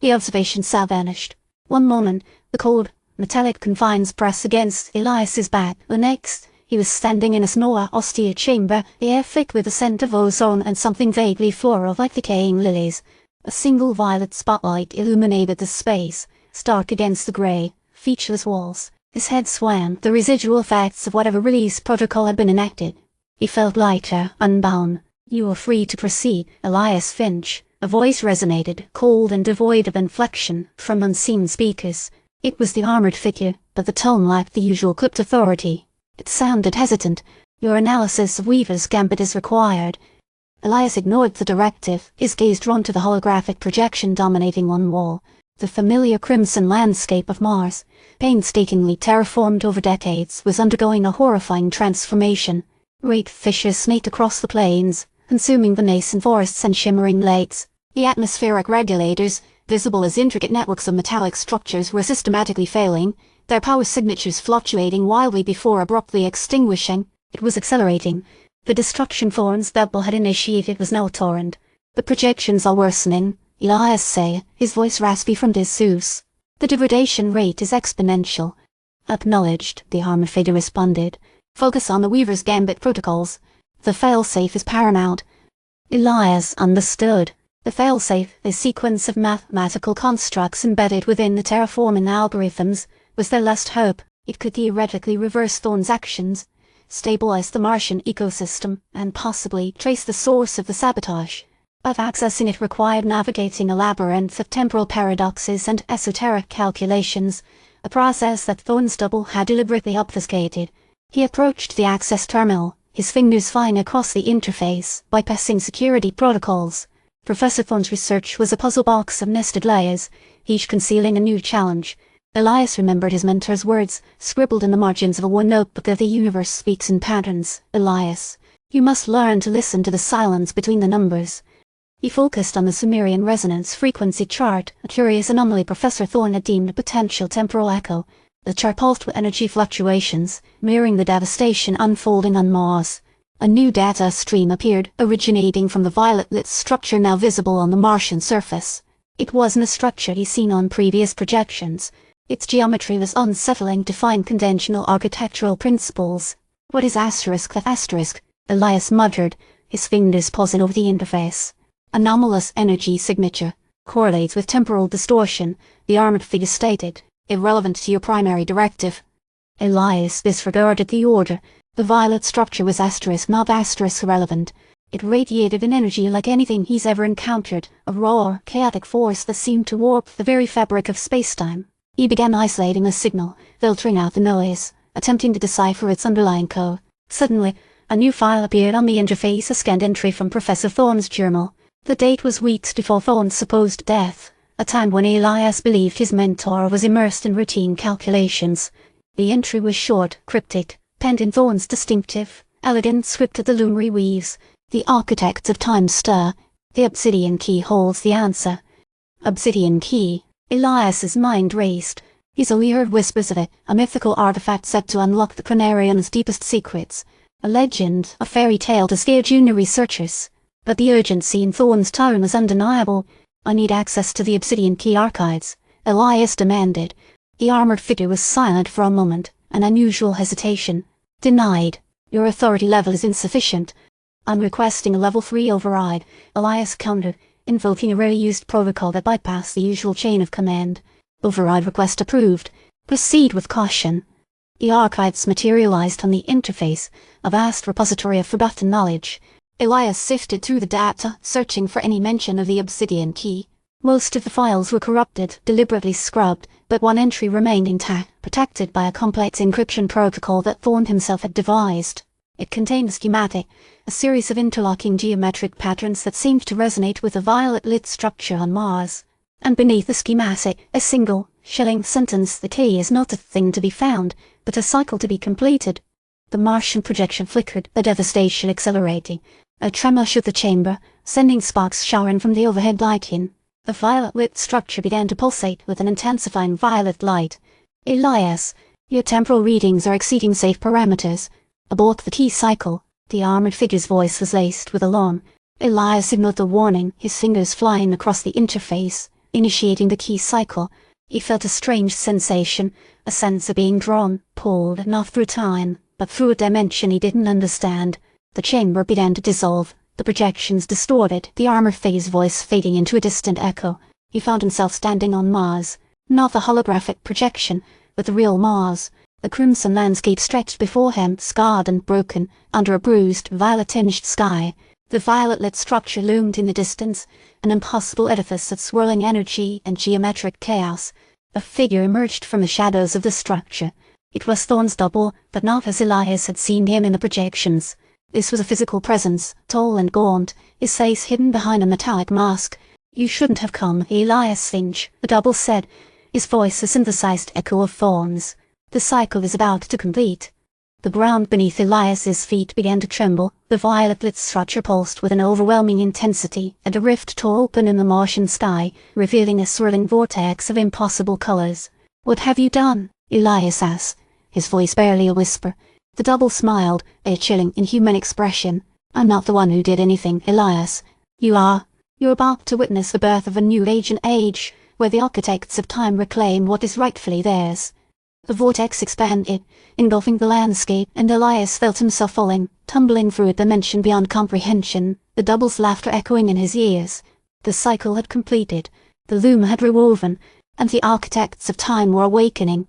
The observation cell vanished. One moment, the cold, metallic confines pressed against Elias's back. The next, he was standing in a small, austere chamber, the air thick with the scent of ozone and something vaguely floral like decaying lilies. A single violet spotlight illuminated the space, stark against the grey, featureless walls. His head swam, the residual effects of whatever release protocol had been enacted. He felt lighter, unbound. "You are free to proceed, Elias Finch." A voice resonated, cold and devoid of inflection, from unseen speakers. It was the armored figure, but the tone lacked the usual clipped authority. It sounded hesitant. "Your analysis of Weaver's Gambit is required." Elias ignored the directive, his gaze drawn to the holographic projection dominating one wall. The familiar crimson landscape of Mars, painstakingly terraformed over decades, was undergoing a horrifying transformation. Great fissures snaked across the plains, consuming the nascent forests and shimmering lakes. The atmospheric regulators, visible as intricate networks of metallic structures, were systematically failing, their power signatures fluctuating wildly before abruptly extinguishing. It was accelerating. The destruction Thorne's double had initiated was now a torrent. "The projections are worsening," Elias said, his voice raspy from disuse. "The degradation rate is exponential." "Acknowledged," the armored figure responded. "Focus on the Weaver's Gambit protocols. The failsafe is paramount." Elias understood. The failsafe, a sequence of mathematical constructs embedded within the terraforming algorithms, was their last hope. It could theoretically reverse Thorne's actions, stabilize the Martian ecosystem, and possibly trace the source of the sabotage. But accessing it required navigating a labyrinth of temporal paradoxes and esoteric calculations, a process that Thorne's double had deliberately obfuscated. He approached the access terminal, his fingers flying across the interface, bypassing security protocols. Professor Thorne's research was a puzzle box of nested layers, each concealing a new challenge. Elias remembered his mentor's words, scribbled in the margins of a one notebook that the universe speaks in patterns. "Elias, you must learn to listen to the silence between the numbers." He focused on the Sumerian resonance frequency chart, a curious anomaly Professor Thorne had deemed a potential temporal echo. The chart pulsed with energy fluctuations, mirroring the devastation unfolding on Mars. A new data stream appeared, originating from the violet-lit structure now visible on the Martian surface. It wasn't a structure he'd seen on previous projections. Its geometry was unsettling, defying conventional architectural principles. "What is asterisk that asterisk?" Elias muttered, his fingers pausing over the interface. "Anomalous energy signature. Correlates with temporal distortion," the armored figure stated. "Irrelevant to your primary directive." Elias disregarded the order. The violet structure was asterisk, not asterisk relevant. It radiated an energy like anything he's ever encountered, a raw, chaotic force that seemed to warp the very fabric of space-time. He began isolating the signal, filtering out the noise, attempting to decipher its underlying code. Suddenly, a new file appeared on the interface, a scanned entry from Professor Thorne's journal. The date was weeks before Thorne's supposed death, a time when Elias believed his mentor was immersed in routine calculations. The entry was short, cryptic, penned in Thorne's distinctive, elegant script of the luminary weaves. "The architects of time stir. The Obsidian Key holds the answer." Obsidian Key. Elias's mind raced. He's only heard whispers of it, a mythical artifact set to unlock the Chronarian's deepest secrets. A legend, a fairy tale to scare junior researchers. But the urgency in Thorne's tone was undeniable. "I need access to the Obsidian Key archives," Elias demanded. The armored figure was silent for a moment, an unusual hesitation. "Denied. Your authority level is insufficient." "I'm requesting a level 3 override," Elias countered, invoking a rarely used protocol that bypassed the usual chain of command. "Override request approved. Proceed with caution." The archives materialized on the interface, a vast repository of forgotten knowledge. Elias sifted through the data, searching for any mention of the Obsidian Key. Most of the files were corrupted, deliberately scrubbed, but one entry remained intact, protected by a complex encryption protocol that Thorne himself had devised. It contained a schematic, a series of interlocking geometric patterns that seemed to resonate with the violet-lit structure on Mars. And beneath the schematic, a single, chilling sentence: "The key is not a thing to be found, but a cycle to be completed." The Martian projection flickered, the devastation accelerating. A tremor shook the chamber, sending sparks showering from the overhead lighting. The violet-lit structure began to pulsate with an intensifying violet light. "Elias, your temporal readings are exceeding safe parameters. Abort the key cycle." The armored figure's voice was laced with alarm. Elias signaled a warning, his fingers flying across the interface. initiating the key cycle. He felt a strange sensation, a sense of being drawn, pulled, not through time, but through a dimension he didn't understand. The chamber began to dissolve, the projections distorted, the armor phase voice fading into a distant echo. He found himself standing on Mars, not the holographic projection, but the real Mars. The crimson landscape stretched before him, scarred and broken, under a bruised, violet-tinged sky. The violet-lit structure loomed in the distance, an impossible edifice of swirling energy and geometric chaos. A figure emerged from the shadows of the structure. It was Thorne's double, but not as Elias had seen him in the projections. This was a physical presence, tall and gaunt, his face hidden behind a metallic mask. "You shouldn't have come, Elias Finch," the double said, his voice a synthesized echo of Thorne's. "The cycle is about to complete." The ground beneath Elias's feet began to tremble, the violet-lit structure pulsed with an overwhelming intensity, and a rift tore open in the Martian sky, revealing a swirling vortex of impossible colors. "What have you done?" Elias asked, his voice barely a whisper. The double smiled, a chilling, inhuman expression. "I'm not the one who did anything, Elias. You are. You're about to witness the birth of a new age, where the architects of time reclaim what is rightfully theirs." The vortex expanded, engulfing the landscape, and Elias felt himself falling, tumbling through a dimension beyond comprehension, the double's laughter echoing in his ears. The cycle had completed, the loom had rewoven, and the architects of time were awakening.